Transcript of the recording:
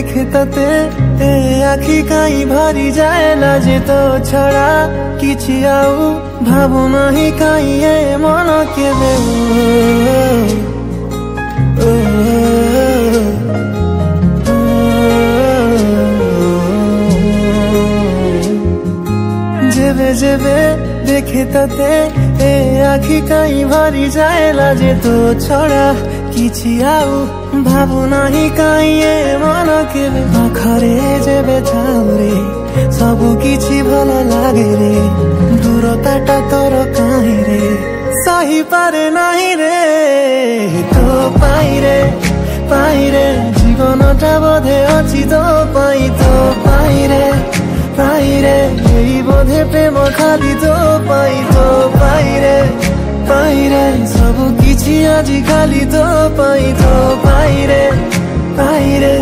দেখে তাতে এ আখি কাই ভারি যায় লাজে তো ছড়া কিছু আউ ভাবু নাহি কাই এ মন কেবে যেবে যেবে দেখে তাতে এ আখি কাই ভারি যায় লাজে তো ছড়া କିଛି ଆଉ ଭାବୁ ନାହିଁ କାଇଁ ଏ ମନ କେବେ ପାଖରେ ଯେବେ ଥାଉ ରେ ସବୁ କିଛି ଭଲ ଲାଗେ ରେ ଦୂରତାଟା ତୋର କାହିଁ ରେ ସହିପାରେ ନାହିଁ ରେ ତୋ ପାଇଁ ରେ ଜୀବନଟା ବୋଧେ ଅଛି ତୋ ପାଇଁ ରେ ଏଇ ବୋଧେ ପ୍ରେମ ଖାଲି ତୋ ପାଇଁ ରେ ସବୁ କିଛି ଆଜି ଖାଲି ତୋ ପାଇଁ ରେ